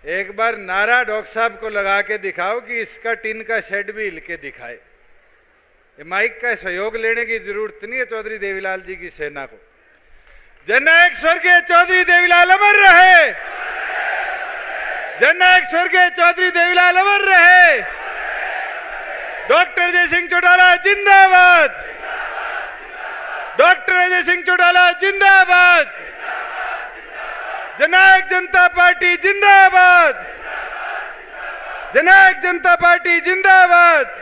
एक बार नारा डॉक्टर साहब को लगा के दिखाओ कि इसका टिन का शेड भी हिल के दिखाए। माइक का सहयोग लेने की जरूरत नहीं है चौधरी देवीलाल जी की सेना को। जननायक स्वर्गीय चौधरी देवीलाल अमर रहे, जननायक स्वर्गीय चौधरी देवीलाल अमर रहे। डॉक्टर अजय सिंह चौटाला जिंदाबाद, डॉक्टर अजय सिंह चौटाला जिंदाबाद, जननायक जनता पार्टी जिंदाबाद, जननायक जनता पार्टी जिंदाबाद।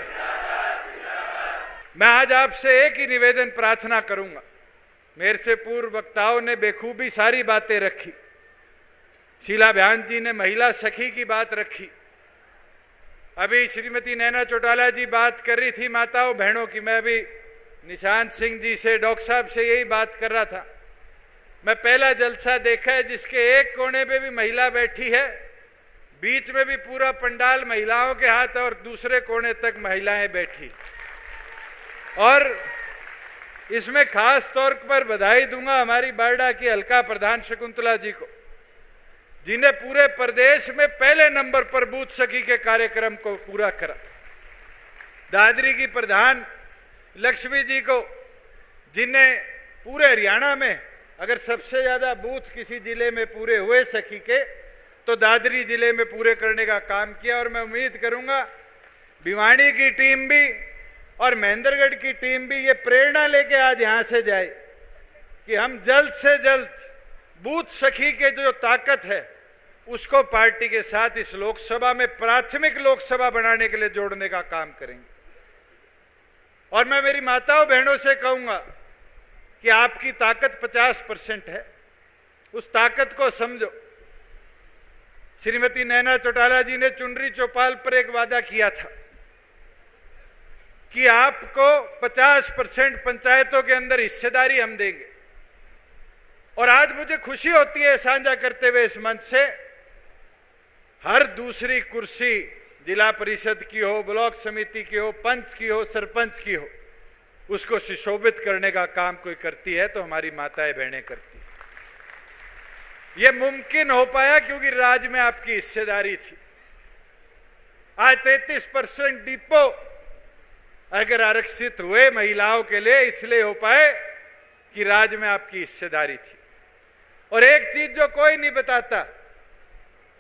मैं आज आपसे एक ही निवेदन प्रार्थना करूंगा। मेरे से पूर्व वक्ताओं ने बेखूबी सारी बातें रखी। शीला बयान जी ने महिला सखी की बात रखी। अभी श्रीमती नैना चौटाला जी बात कर रही थी माताओं बहनों की। मैं अभी निशांत सिंह जी से, डॉक्टर साहब से यही बात कर रहा था। मैं पहला जलसा देखा है जिसके एक कोने पे भी महिला बैठी है, बीच में भी पूरा पंडाल महिलाओं के हाथ और दूसरे कोने तक महिलाएं बैठी। और इसमें खास तौर पर बधाई दूंगा हमारी बारडा की हल्का प्रधान शकुंतला जी को, जिन्हें पूरे प्रदेश में पहले नंबर पर बूथ सखी के कार्यक्रम को पूरा करा। दादरी की प्रधान लक्ष्मी जी को, जिन्हें पूरे हरियाणा में अगर सबसे ज्यादा बूथ किसी जिले में पूरे हुए सखी के तो दादरी जिले में पूरे करने का काम किया। और मैं उम्मीद करूंगा भिवानी की टीम भी और महेंद्रगढ़ की टीम भी ये प्रेरणा लेके आज यहां से जाए कि हम जल्द से जल्द बूथ सखी के जो ताकत है उसको पार्टी के साथ इस लोकसभा में प्राथमिक लोकसभा बनाने के लिए जोड़ने का काम करेंगे। और मैं मेरी माताओं बहनों से कहूंगा कि आपकी ताकत 50% है, उस ताकत को समझो। श्रीमती नैना चौटाला जी ने चुनरी चौपाल पर एक वादा किया था कि आपको 50% पंचायतों के अंदर हिस्सेदारी हम देंगे। और आज मुझे खुशी होती है साझा करते हुए इस मंच से, हर दूसरी कुर्सी जिला परिषद की हो, ब्लॉक समिति की हो, पंच की हो, सरपंच की हो, उसको सुशोभित करने का काम कोई करती है तो हमारी माताएं बहनें करती है। यह मुमकिन हो पाया क्योंकि राज्य में आपकी हिस्सेदारी थी। आज 33% डिपो अगर आरक्षित हुए महिलाओं के लिए इसलिए हो पाए कि राज्य में आपकी हिस्सेदारी थी। और एक चीज जो कोई नहीं बताता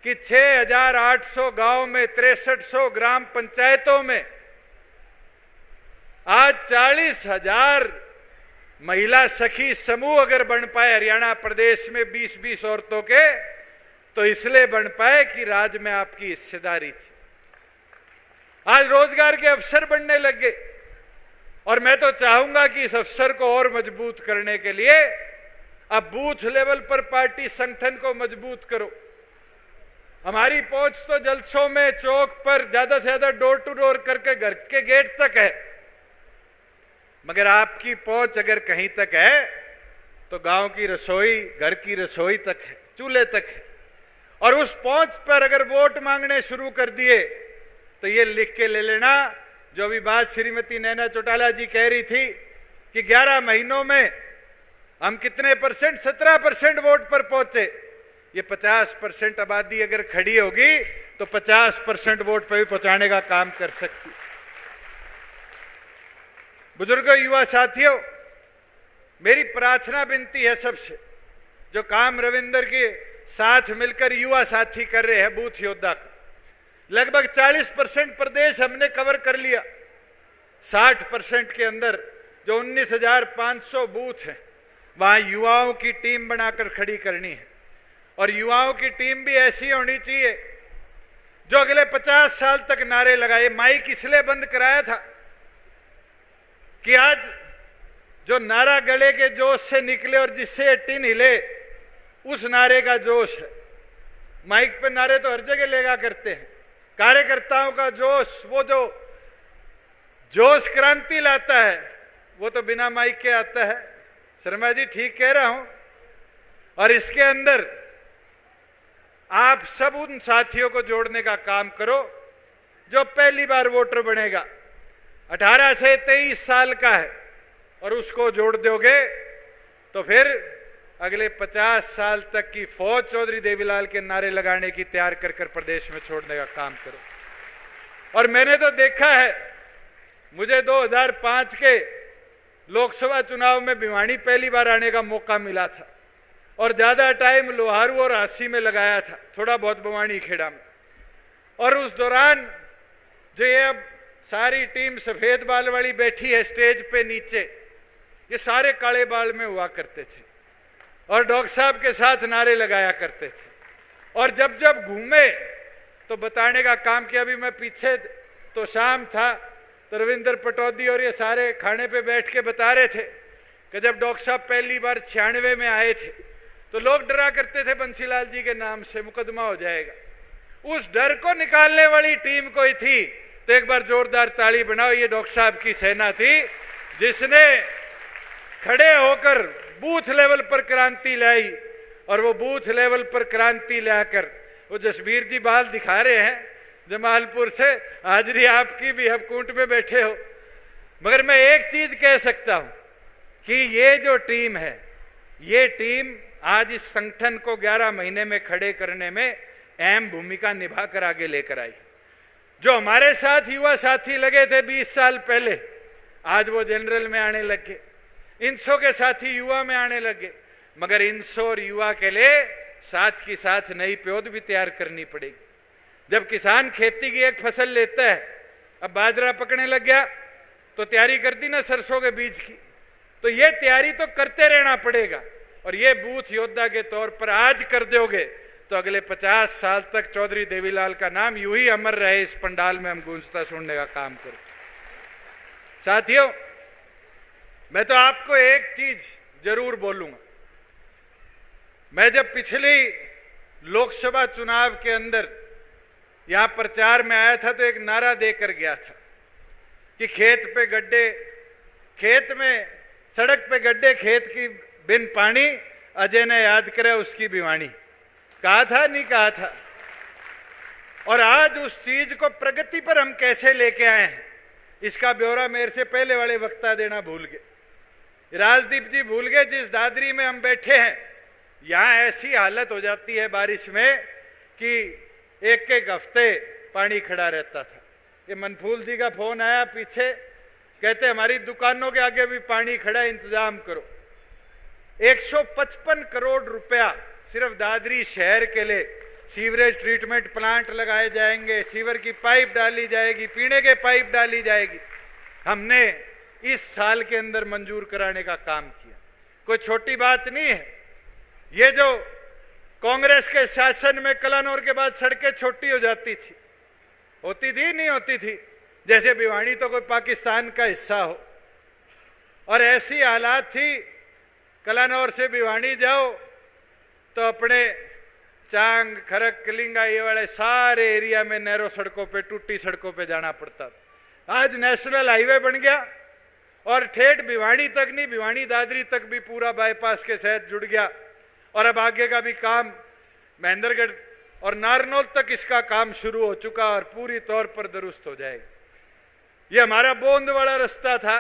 कि 6800 गांव में 6300 ग्राम पंचायतों में आज 40,000 महिला सखी समूह अगर बन पाए हरियाणा प्रदेश में 20-20 औरतों के, तो इसलिए बन पाए कि राज्य में आपकी हिस्सेदारी थी। आज रोजगार के अवसर बनने लग गए। और मैं तो चाहूंगा कि इस अवसर को और मजबूत करने के लिए अब बूथ लेवल पर पार्टी संगठन को मजबूत करो। हमारी पहुंच तो जलसों में, चौक पर ज्यादा से ज्यादा डोर टू डोर करके घर के गेट तक है, मगर आपकी पहुंच अगर कहीं तक है तो गांव की रसोई, घर की रसोई तक है, चूल्हे तक है। और उस पहुंच पर अगर वोट मांगने शुरू कर दिए तो ये लिख के ले लेना, जो अभी बात श्रीमती नैना चौटाला जी कह रही थी कि 11 महीनों में हम कितने परसेंट, 17% वोट पर पहुंचे। ये 50% आबादी अगर खड़ी होगी तो 50% वोट पर भी पहुंचाने का काम कर सकती। बुजुर्गों, युवा साथियों, मेरी प्रार्थना विनती है सबसे, जो काम रविंदर के साथ मिलकर युवा साथी कर रहे हैं बूथ योद्धा का, लगभग 40% प्रदेश हमने कवर कर लिया। 60% के अंदर जो 19,500 बूथ हैं वहां युवाओं की टीम बनाकर खड़ी करनी है। और युवाओं की टीम भी ऐसी होनी चाहिए जो अगले 50 साल तक नारे लगाए। माइक इसलिए बंद कराया था कि आज जो नारा गले के जोश से निकले और जिससे टिन हिले, उस नारे का जोश है। माइक पे नारे तो हर जगह लेगा करते हैं, कार्यकर्ताओं का जोश, वो जो जोश क्रांति लाता है, वो तो बिना माइक के आता है। शर्मा जी ठीक कह रहा हूं। और इसके अंदर आप सब उन साथियों को जोड़ने का काम करो जो पहली बार वोटर बनेगा, 18 से 23 साल का है, और उसको जोड़ दोगे तो फिर अगले 50 साल तक की फौज चौधरी देवीलाल के नारे लगाने की तैयार कर कर प्रदेश में छोड़ने का काम करो। और मैंने तो देखा है, मुझे 2005 के लोकसभा चुनाव में भिवानी पहली बार आने का मौका मिला था और ज्यादा टाइम लोहारू और हांसी में लगाया था, थोड़ा बहुत भिवानी खेड़ा में। और उस दौरान जो ये अब सारी टीम सफेद बाल वाली बैठी है स्टेज पे नीचे, ये सारे काले बाल में हुआ करते थे और डॉक्टर साहब के साथ नारे लगाया करते थे। और जब जब घूमे तो बताने का काम किया। अभी मैं पीछे तो शाम था तो रविंद्र पटौदी और ये सारे खाने पे बैठ के बता रहे थे कि जब डॉक्टर साहब पहली बार 96 में आए थे तो लोग डरा करते थे बंसीलाल जी के नाम से मुकदमा हो जाएगा। उस डर को निकालने वाली टीम कोई थी तो एक बार जोरदार ताली बनाओ। ये डॉक्टर साहब की सेना थी जिसने खड़े होकर बूथ लेवल पर क्रांति लाई। और वो बूथ लेवल पर क्रांति लाकर वो जसबीर जी बाल दिखा रहे हैं जमालपुर से, हाजिरी आपकी भी, अब कूट में बैठे हो। मगर मैं एक चीज कह सकता हूं कि ये जो टीम है, ये टीम आज इस संगठन को 11 महीने में खड़े करने में अहम भूमिका निभाकर आगे लेकर आई। जो हमारे साथ युवा साथी लगे थे 20 साल पहले, आज वो जनरल में आने लगे। इंसो के साथी युवा में आने लगे। मगर इंसो और युवा के लिए साथ की साथ नई पौध भी तैयार करनी पड़ेगी। जब किसान खेती की एक फसल लेता है, अब बाजरा पकने लग गया तो तैयारी कर दी ना सरसों के बीज की, तो ये तैयारी तो करते रहना पड़ेगा। और ये बूथ योद्धा के तौर पर आज कर दोगे तो अगले 50 साल तक चौधरी देवीलाल का नाम यूं ही अमर रहे, इस पंडाल में हम गूंजता सुनने का काम करें। साथियों, मैं तो आपको एक चीज जरूर बोलूंगा। मैं जब पिछली लोकसभा चुनाव के अंदर यहां प्रचार में आया था तो एक नारा देकर गया था कि खेत पे गड्ढे, खेत में सड़क पे गड्ढे, खेत की बिन पानी, अजय ने याद करे उसकी भिवानी। कहा था नहीं कहा था? और आज उस चीज को प्रगति पर हम कैसे लेके आए हैं इसका ब्यौरा मेरे से पहले वाले वक्ता देना भूल गए। राजदीप जी भूल गए जिस दादरी में हम बैठे हैं, यहां ऐसी हालत हो जाती है बारिश में कि एक एक हफ्ते पानी खड़ा रहता था। ये मनफूल जी का फोन आया पीछे, कहते हमारी दुकानों के आगे भी पानी खड़ा, इंतजाम करो। 155 करोड़ रुपया सिर्फ दादरी शहर के लिए सीवरेज ट्रीटमेंट प्लांट लगाए जाएंगे, सीवर की पाइप डाली जाएगी, पीने के पाइप डाली जाएगी, हमने इस साल के अंदर मंजूर कराने का काम किया। कोई छोटी बात नहीं है। ये जो कांग्रेस के शासन में कलानौर के बाद सड़कें छोटी हो जाती थी, होती थी नहीं होती थी, जैसे भिवानी तो कोई पाकिस्तान का हिस्सा हो, और ऐसी हालात थी कलानौर से भिवानी जाओ तो अपने चांग, खरक, कलिंगा, ये वाले सारे एरिया में नैरो सड़कों पे, टूटी सड़कों पे जाना पड़ता था। आज नेशनल हाईवे बन गया और ठेठ भिवानी तक नहीं, भिवानी दादरी तक भी पूरा बाईपास के साथ जुड़ गया। और अब आगे का भी काम महेंद्रगढ़ और नारनौल तक इसका काम शुरू हो चुका और पूरी तौर पर दुरुस्त हो जाएगा। ये हमारा बोंद वाला रास्ता था।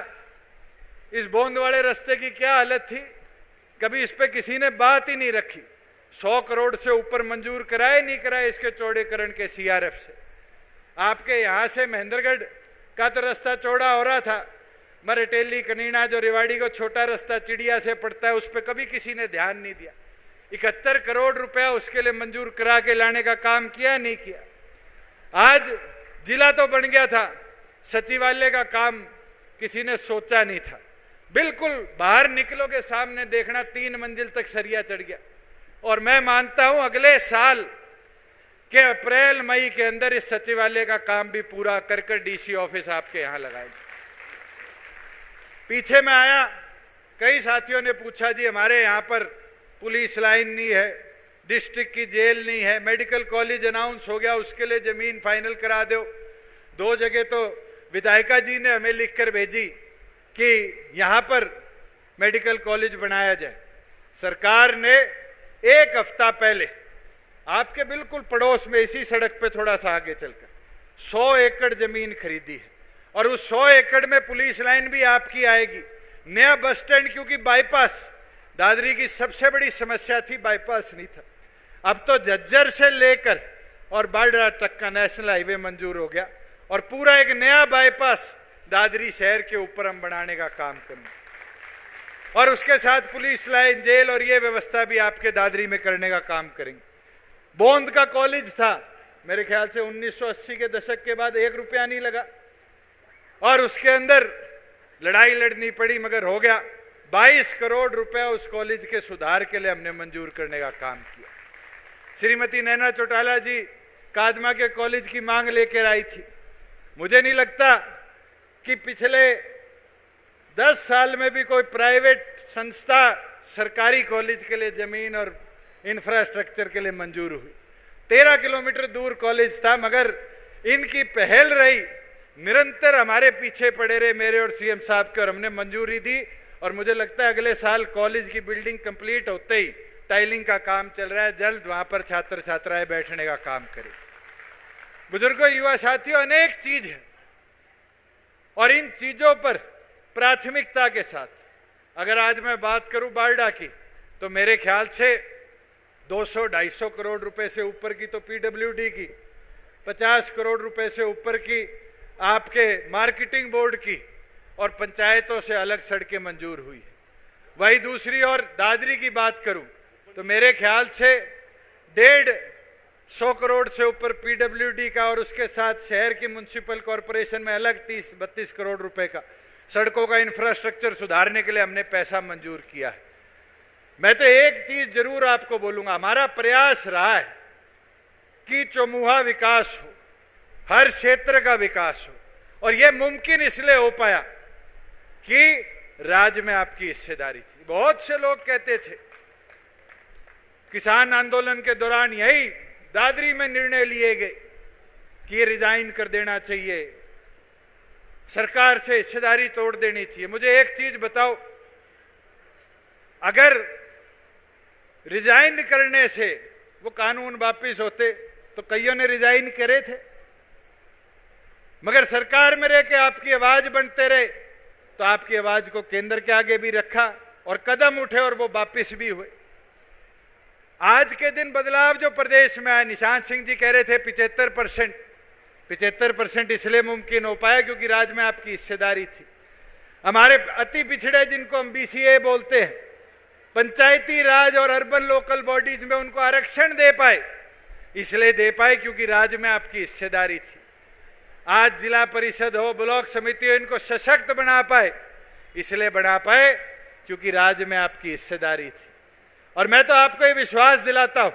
इस बोंद वाले रास्ते की क्या हालत थी, कभी इस पे किसी ने बात ही नहीं रखी। 100 करोड़ से ऊपर मंजूर कराए नहीं कराए इसके चौड़ेकरण के सीआरएफ से। आपके यहाँ से महेंद्रगढ़ का तो रास्ता चौड़ा हो रहा था, मरेटेली, कनीना, जो रेवाड़ी को छोटा रास्ता चिड़िया से पड़ता है, उस पर कभी किसी ने ध्यान नहीं दिया। 71 करोड़ रुपया उसके लिए मंजूर करा के लाने का काम किया नहीं किया। आज जिला तो बन गया था, सचिवालय का काम किसी ने सोचा नहीं था। बिल्कुल बाहर निकलोगे सामने देखना 3 मंजिल तक सरिया चढ़ गया। और मैं मानता हूं अगले साल के अप्रैल मई के अंदर इस सचिवालय का काम भी पूरा कर डीसी ऑफिस आपके यहां लगाएंगे। पीछे में आया, कई साथियों ने पूछा जी हमारे यहाँ पर पुलिस लाइन नहीं है, डिस्ट्रिक्ट की जेल नहीं है, मेडिकल कॉलेज अनाउंस हो गया उसके लिए जमीन फाइनल करा दो। 2 जगह तो विधायिका जी ने हमें लिखकर भेजी कि यहाँ पर मेडिकल कॉलेज बनाया जाए। सरकार ने 1 हफ्ता पहले आपके बिल्कुल पड़ोस में इसी सड़क पे थोड़ा सा आगे चलकर 100 एकड़ जमीन खरीदी है और उस 100 एकड़ में पुलिस लाइन भी आपकी आएगी। नया बस स्टैंड, क्योंकि बाईपास दादरी की सबसे बड़ी समस्या थी बाईपास नहीं था। अब तो झज्जर से लेकर और बाडरा तक का नेशनल हाईवे मंजूर हो गया और पूरा एक नया बाईपास दादरी शहर के ऊपर हम बनाने का काम करेंगे और उसके साथ पुलिस लाइन, जेल और ये व्यवस्था भी आपके दादरी में करने का काम करेंगे। बोंद का कॉलेज था, मेरे ख्याल से 1980 के दशक के बाद 1 रुपया नहीं लगा और उसके अंदर लड़ाई लड़नी पड़ी मगर हो गया। 22 करोड़ रुपया उस कॉलेज के सुधार के लिए हमने मंजूर करने का काम किया। श्रीमती नैना चौटाला जी कादमा के कॉलेज की मांग लेकर आई थी। मुझे नहीं लगता कि पिछले 10 साल में भी कोई प्राइवेट संस्था सरकारी कॉलेज के लिए जमीन और इंफ्रास्ट्रक्चर के लिए मंजूर हुई। 13 किलोमीटर दूर कॉलेज था मगर इनकी पहल रही, निरंतर हमारे पीछे पड़े रहे मेरे और सीएम साहब के, और हमने मंजूरी दी। और मुझे लगता है अगले साल कॉलेज की बिल्डिंग कंप्लीट होते ही टाइलिंग का काम चल रहा है, जल्द वहां पर छात्र छात्राएं बैठने का काम करें। बुजुर्गों, युवा साथियों, अनेक चीज है और इन चीजों पर प्राथमिकता के साथ अगर आज मैं बात करूं बारडा की तो मेरे ख्याल से 200-250 करोड़ रुपए से ऊपर की तो पीडब्ल्यूडी की, 50 करोड़ रुपए से ऊपर की आपके मार्केटिंग बोर्ड की और पंचायतों से अलग सड़कें मंजूर हुई है। वही दूसरी ओर दादरी की बात करूं तो मेरे ख्याल से 150 करोड़ से ऊपर पीडब्ल्यूडी का और उसके साथ शहर की म्युनिसिपल कॉरपोरेशन में अलग 30-32 करोड़ रुपए का सड़कों का इंफ्रास्ट्रक्चर सुधारने के लिए हमने पैसा मंजूर किया है। मैं तो एक चीज जरूर आपको बोलूंगा, हमारा प्रयास रहा है कि चौमुहा विकास हो, हर क्षेत्र का विकास हो और यह मुमकिन इसलिए हो पाया कि राज्य में आपकी हिस्सेदारी थी। बहुत से लोग कहते थे किसान आंदोलन के दौरान यही दादरी में निर्णय लिए गए कि ये रिजाइन कर देना चाहिए, सरकार से हिस्सेदारी तोड़ देनी चाहिए। मुझे एक चीज बताओ, अगर रिजाइन करने से वो कानून वापिस होते तो कईयों ने रिजाइन करे थे, मगर सरकार में रह के आपकी आवाज बनते रहे तो आपकी आवाज को केंद्र के आगे भी रखा और कदम उठे और वो वापिस भी हुए। आज के दिन बदलाव जो प्रदेश में आया, निशांत सिंह जी कह रहे थे 75% इसलिए मुमकिन हो पाया क्योंकि राज्य में आपकी हिस्सेदारी थी। हमारे अति पिछड़े जिनको हम बीसीए बोलते हैं, पंचायती राज और अर्बन लोकल बॉडीज में उनको आरक्षण दे पाए, इसलिए दे पाए क्योंकि राज्य में आपकी हिस्सेदारी थी। आज जिला परिषद हो, ब्लॉक समिति हो, इनको सशक्त बना पाए, इसलिए बना पाए क्योंकि राज्य में आपकी हिस्सेदारी थी। और मैं तो आपको ये विश्वास दिलाता हूं,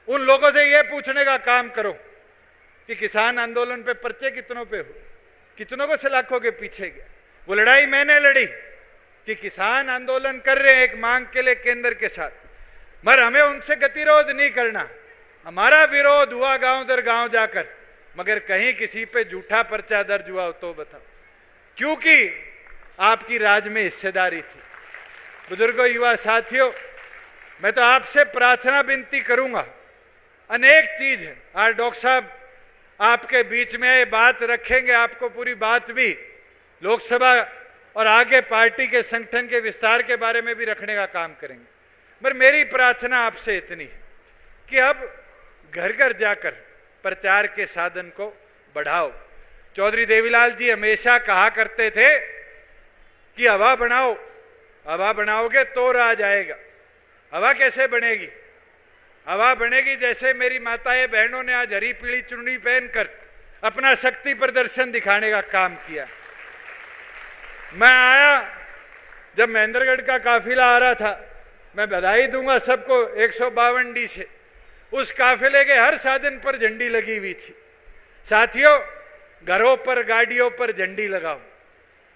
उन लोगों से ये पूछने का काम करो कि किसान आंदोलन पे पर्चे कितनों पे हो, कितनों को सलाखों के पीछे गया। वो लड़ाई मैंने लड़ी कि किसान आंदोलन कर रहे हैं एक मांग के लिए केंद्र के साथ, मगर हमें उनसे गतिरोध नहीं करना। हमारा विरोध हुआ गांव दर गांव जाकर, मगर कहीं किसी पे झूठा पर्चा दर्ज हुआ हो तो बताओ, क्योंकि आपकी राज्य में हिस्सेदारी थी। बुजुर्गों, युवा साथियों, मैं तो आपसे प्रार्थना विनती करूंगा, अनेक चीज है। आज डॉक्टर साहब आपके बीच में ये बात रखेंगे, आपको पूरी बात भी लोकसभा और आगे पार्टी के संगठन के विस्तार के बारे में भी रखने का काम करेंगे। पर मेरी प्रार्थना आपसे इतनी है कि अब घर घर जाकर प्रचार के साधन को बढ़ाओ। चौधरी देवीलाल जी हमेशा कहा करते थे कि हवा बनाओ, हवा बनाओगे तो राज आएगा। हवा कैसे बनेगी? हवा बनेगी जैसे मेरी माताएं बहनों ने आज हरी पीली चुन्नी पहनकर अपना शक्ति प्रदर्शन दिखाने का काम किया। मैं आया, जब महेंद्रगढ़ का काफिला आ रहा था, मैं बधाई दूंगा सबको 152 डी से, उस काफिले के हर साधन पर झंडी लगी हुई थी। साथियों, घरों पर गाड़ियों पर झंडी लगाओ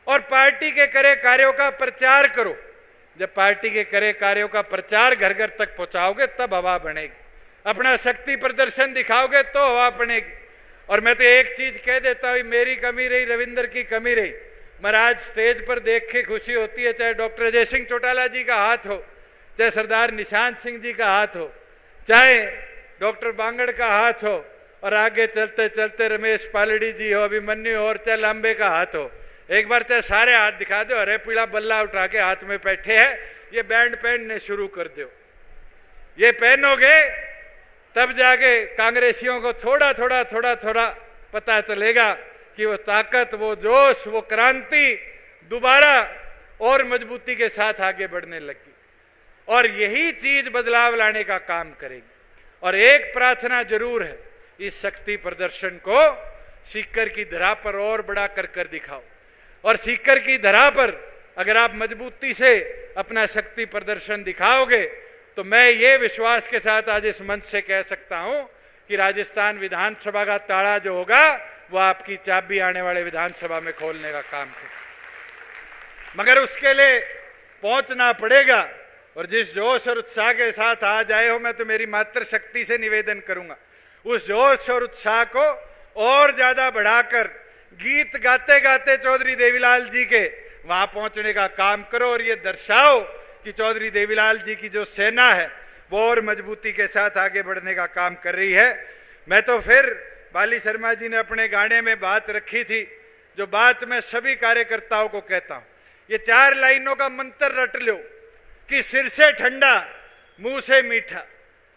और पार्टी के करे कार्यों का प्रचार करो। जब पार्टी के करे कार्यों का प्रचार घर घर तक पहुंचाओगे तब हवा बनेगी। अपना शक्ति प्रदर्शन दिखाओगे तो हवा बनेगी। और मैं तो एक चीज कह देता हूं, मेरी कमी रही, रविंदर की कमी रही, महाराज स्टेज पर देख के खुशी होती है, चाहे डॉक्टर अजय सिंह चौटाला जी का हाथ हो, चाहे सरदार निशांत सिंह जी का हाथ हो, चाहे डॉक्टर बांगड़ का हाथ हो, और आगे चलते चलते रमेश पालड़ी जी हो, अभिमन्यु हो, और चाहे लांबे का हाथ हो। एक बार चाहे सारे हाथ दिखा दो, हरे पीला बल्ला उठा के हाथ में बैठे हैं ये बैंड पहनने शुरू कर दो। ये पहनोगे तब जाके कांग्रेसियों को थोड़ा थोड़ा पता चलेगा कि वो ताकत, वो जोश, वो क्रांति दोबारा और मजबूती के साथ आगे बढ़ने लगी। और यही चीज बदलाव लाने का काम करेगी। और एक प्रार्थना जरूर है, इस शक्ति प्रदर्शन को सीकर की धरा पर और बड़ा कर दिखाओ। और सीकर की धरा पर अगर आप मजबूती से अपना शक्ति प्रदर्शन दिखाओगे तो मैं ये विश्वास के साथ आज इस मंच से कह सकता हूं कि राजस्थान विधानसभा का ताला जो होगा वो आपकी चाबी आने वाले विधानसभा में खोलने का काम करेगा। मगर उसके लिए पहुंचना पड़ेगा। और जिस जोश और उत्साह के साथ आज आए हो, मैं तो मेरी मातृ शक्ति से निवेदन करूंगा, उस जोश और उत्साह को और ज्यादा बढ़ाकर गीत गाते गाते चौधरी देवीलाल जी के वहां पहुंचने का काम करो। और ये दर्शाओ कि चौधरी देवीलाल जी की जो सेना है वो और मजबूती के साथ आगे बढ़ने का काम कर रही है। मैं तो फिर बाली शर्मा जी ने अपने गाने में बात रखी थी, जो बात मैं सभी कार्यकर्ताओं को कहता हूं, ये 4 लाइनों का मंत्र रट लो कि सिर से ठंडा, मुंह से मीठा,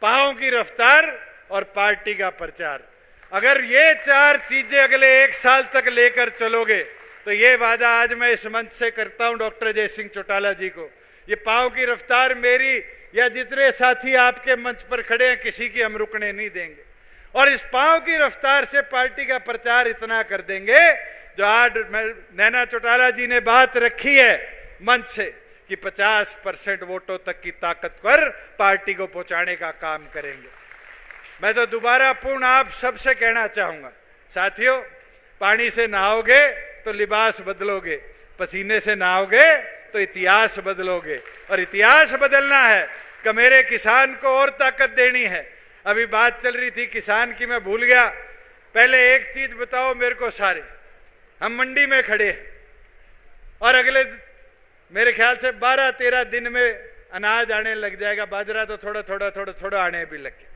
पांव की रफ्तार और पार्टी का प्रचार। अगर ये 4 चीजें अगले 1 साल तक लेकर चलोगे तो ये वादा आज मैं इस मंच से करता हूं डॉक्टर जय सिंह चौटाला जी को, ये पांव की रफ्तार मेरी या जितने साथी आपके मंच पर खड़े हैं किसी की हम रुकने नहीं देंगे। और इस पांव की रफ्तार से पार्टी का प्रचार इतना कर देंगे, जो आज नैना चौटाला जी ने बात रखी है मंच से कि 50% वोटों तक की ताकत पर पार्टी को पहुंचाने का काम करेंगे। मैं तो दोबारा पूर्ण आप सबसे कहना चाहूंगा, साथियों, पानी से नहाओगे तो लिबास बदलोगे, पसीने से नहाओगे तो इतिहास बदलोगे। और इतिहास बदलना है कि मेरे किसान को और ताकत देनी है। अभी बात चल रही थी किसान की, मैं भूल गया। पहले एक चीज बताओ मेरे को सारे, हम मंडी में खड़े हैं और अगले मेरे ख्याल से 12-13 दिन में अनाज आने लग जाएगा, बाजरा तो थोड़ा आने भी लग गया।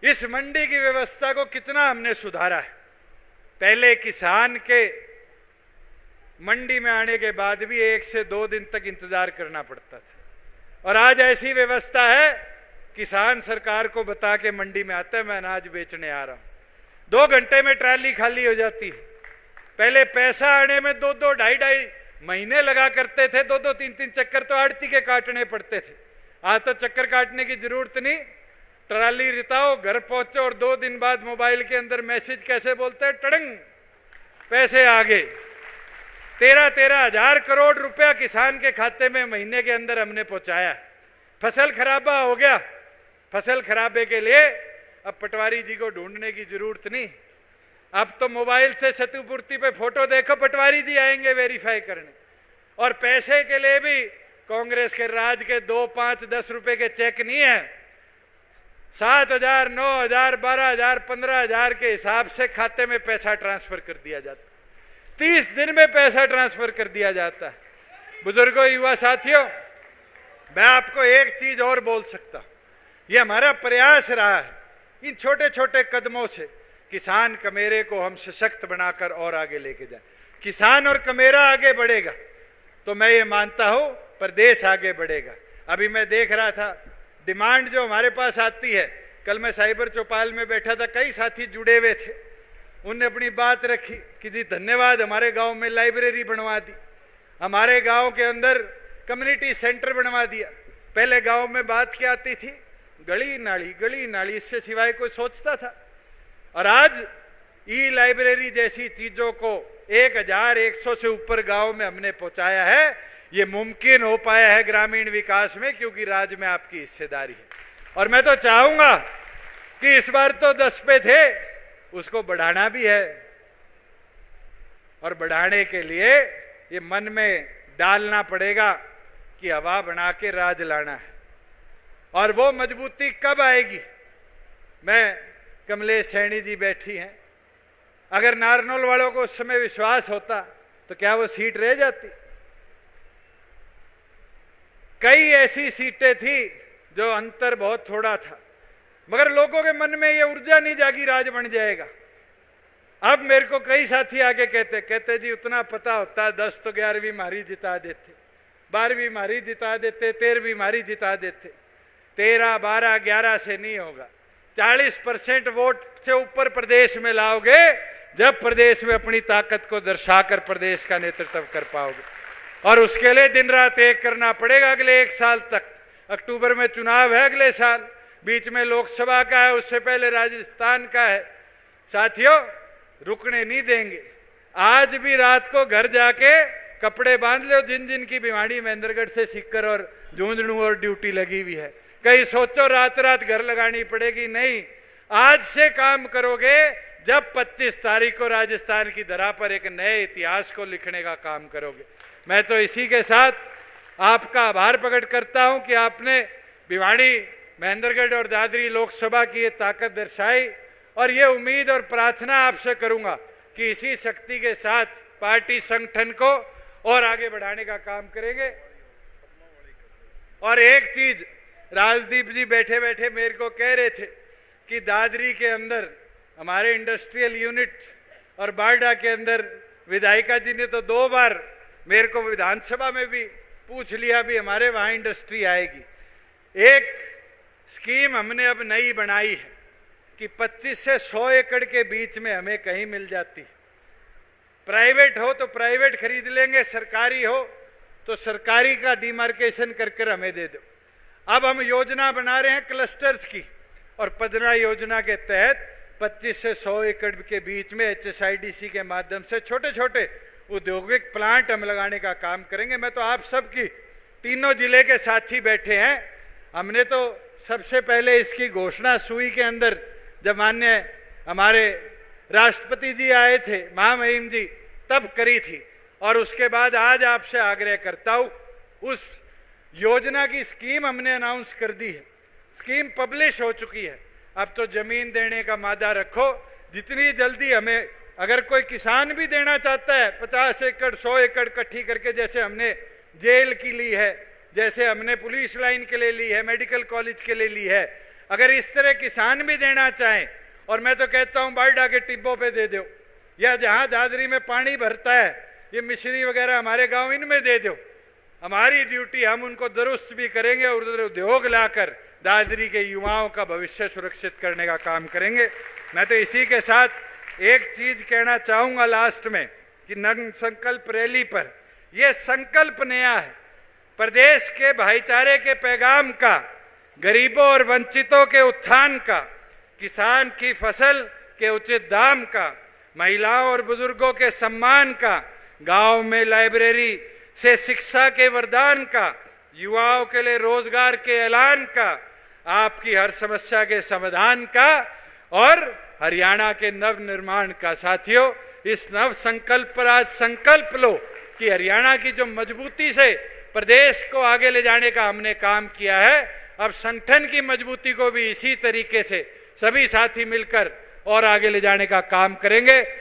इस मंडी की व्यवस्था को कितना हमने सुधारा है। पहले किसान के मंडी में आने के बाद भी 1 से 2 दिन तक इंतजार करना पड़ता था, और आज ऐसी व्यवस्था है किसान सरकार को बता के मंडी में आता है मैं अनाज बेचने आ रहा हूं, 2 घंटे में ट्राली खाली हो जाती है। पहले पैसा आने में 2-2, 2.5 महीने लगा करते थे, 2-2, 3-3 चक्कर तो आड़ती के काटने पड़ते थे। आज तो चक्कर काटने की जरूरत नहीं, ट्राली रिताओ, घर पहुंचो और 2 दिन बाद मोबाइल के अंदर मैसेज कैसे बोलते हैं, टड़ंग, पैसे आ गए। 13-13 हजार करोड़ रुपया किसान के खाते में महीने के अंदर हमने पहुंचाया। फसल खराबा हो गया, फसल खराबे के लिए अब पटवारी जी को ढूंढने की जरूरत नहीं, अब तो मोबाइल से क्षतिपूर्ति पे फोटो देखो, पटवारी जी आएंगे वेरीफाई करने। और पैसे के लिए भी कांग्रेस के राज के 2, 5, 10 रुपए के चेक नहीं है, 7,000, 9,000, 12,000, 15,000 के हिसाब से खाते में पैसा ट्रांसफर कर दिया जाता, 30 दिन में पैसा ट्रांसफर कर दिया जाता है। बुजुर्गों, युवा साथियों, मैं आपको एक चीज और बोल सकता हूं, यह हमारा प्रयास रहा है इन छोटे छोटे कदमों से किसान कमेरे को हम सशक्त बनाकर और आगे लेके जाए। किसान और कमेरा आगे बढ़ेगा तो मैं ये मानता हूं प्रदेश आगे बढ़ेगा। अभी मैं देख रहा था डिमांड जो हमारे पास आती है, कल मैं साइबर चौपाल में बैठा था, कई साथी जुड़े हुए थे, उनने अपनी बात रखी कि जी धन्यवाद, हमारे गांव में लाइब्रेरी बनवा दी, हमारे गांव के अंदर कम्युनिटी सेंटर बनवा दिया। पहले गांव में बात क्या आती थी, गली नाली, इससे सिवाय कोई सोचता था। और आज ई लाइब्रेरी जैसी चीजों को 1100 से ऊपर गांव में हमने पहुंचाया है। ये मुमकिन हो पाया है ग्रामीण विकास में क्योंकि राज्य में आपकी हिस्सेदारी है। और मैं तो चाहूंगा कि इस बार तो 10 पे थे, उसको बढ़ाना भी है, और बढ़ाने के लिए ये मन में डालना पड़ेगा कि हवा बना के राज लाना है। और वो मजबूती कब आएगी? मैं कमलेश सैनी जी बैठी हैं, अगर नारनौल वालों को उस समय विश्वास होता तो क्या वो सीट रह जाती? कई ऐसी सीटें थी जो अंतर बहुत थोड़ा था, मगर लोगों के मन में ये ऊर्जा नहीं जागी राज बन जाएगा। अब मेरे को कई साथी आगे कहते जी उतना पता होता 10 तो 11वीं मारी जिता देते, 12वीं मारी जिता देते, 13वीं मारी जिता देते। 13, 12, 11 से नहीं होगा। 40% वोट से ऊपर प्रदेश में लाओगे जब प्रदेश में अपनी ताकत को दर्शाकर प्रदेश का नेतृत्व कर पाओगे। और उसके लिए दिन रात एक करना पड़ेगा अगले 1 साल तक। अक्टूबर में चुनाव है, अगले साल बीच में लोकसभा का है, उससे पहले राजस्थान का है। साथियों, रुकने नहीं देंगे। आज भी रात को घर जाके कपड़े बांध लो, जिन जिन की भिवाड़ी महेंद्रगढ़ से सीकर और झुंझुनू और ड्यूटी लगी हुई है। कहीं सोचो रात रात घर लगानी पड़ेगी, नहीं। आज से काम करोगे जब 25 तारीख को राजस्थान की धरा पर एक नए इतिहास को लिखने का काम करोगे। मैं तो इसी के साथ आपका आभार प्रकट करता हूं कि आपने भिवाड़ी, महेंद्रगढ़ और दादरी लोकसभा की ये ताकत दर्शाई। और ये उम्मीद और प्रार्थना आपसे करूंगा कि इसी शक्ति के साथ पार्टी संगठन को और आगे बढ़ाने का काम करेंगे। और एक चीज, राजदीप जी बैठे बैठे मेरे को कह रहे थे कि दादरी के अंदर हमारे इंडस्ट्रियल यूनिट और बारडा के अंदर विधायिका जी ने तो 2 बार मेरे को विधानसभा में भी पूछ लिया भी हमारे वहां इंडस्ट्री आएगी। एक स्कीम हमने अब नई बनाई है कि 25 से 100 एकड़ के बीच में हमें कहीं मिल जाती। प्राइवेट हो तो प्राइवेट खरीद लेंगे, सरकारी हो तो सरकारी का डिमार्केशन कर हमें दे दो। अब हम योजना बना रहे हैं क्लस्टर्स की, और 15 योजना के तहत 25 से 100 एकड़ के बीच में HSIDC के माध्यम से छोटे छोटे औद्योगिक प्लांट हम लगाने का काम करेंगे। मैं तो आप सबकी, तीनों जिले के साथी बैठे हैं। हमने तो सबसे पहले इसकी घोषणा सुई के अंदर जब माननीय हमारे राष्ट्रपति जी आए थे, महामहिम जी, तब करी थी। और उसके बाद आज आपसे आग्रह करता हूं, उस योजना की स्कीम हमने अनाउंस कर दी है, स्कीम पब्लिश हो चुकी है। अब तो जमीन देने का मादा रखो, जितनी जल्दी हमें, अगर कोई किसान भी देना चाहता है 50 एकड़ 100 एकड़ इकट्ठी करके, जैसे हमने जेल की ली है, जैसे हमने पुलिस लाइन के लिए ली है, मेडिकल कॉलेज के लिए ली है, अगर इस तरह किसान भी देना चाहें, और मैं तो कहता हूं बारडा के टिब्बों पे दे दो, या जहां दादरी में पानी भरता है, ये मिश्री वगैरह हमारे गांव, इनमें दे दो। हमारी ड्यूटी, हम उनको दुरुस्त भी करेंगे और उधर उद्योग लाकर दादरी के युवाओं का भविष्य सुरक्षित करने का काम करेंगे। मैं तो इसी के साथ एक चीज कहना चाहूंगा लास्ट में कि नग संकल्प रैली पर यह संकल्प नया है, प्रदेश के भाईचारे के पैगाम का, गरीबों और वंचितों के उत्थान का, किसान की फसल के उचित दाम का, महिलाओं और बुजुर्गों के सम्मान का, गांव में लाइब्रेरी से शिक्षा के वरदान का, युवाओं के लिए रोजगार के ऐलान का, आपकी हर समस्या के समाधान का और हरियाणा के नव निर्माण का। साथियों, इस नव संकल्प पर आज संकल्प लो कि हरियाणा की जो मजबूती से प्रदेश को आगे ले जाने का हमने काम किया है, अब संगठन की मजबूती को भी इसी तरीके से सभी साथी मिलकर और आगे ले जाने का काम करेंगे।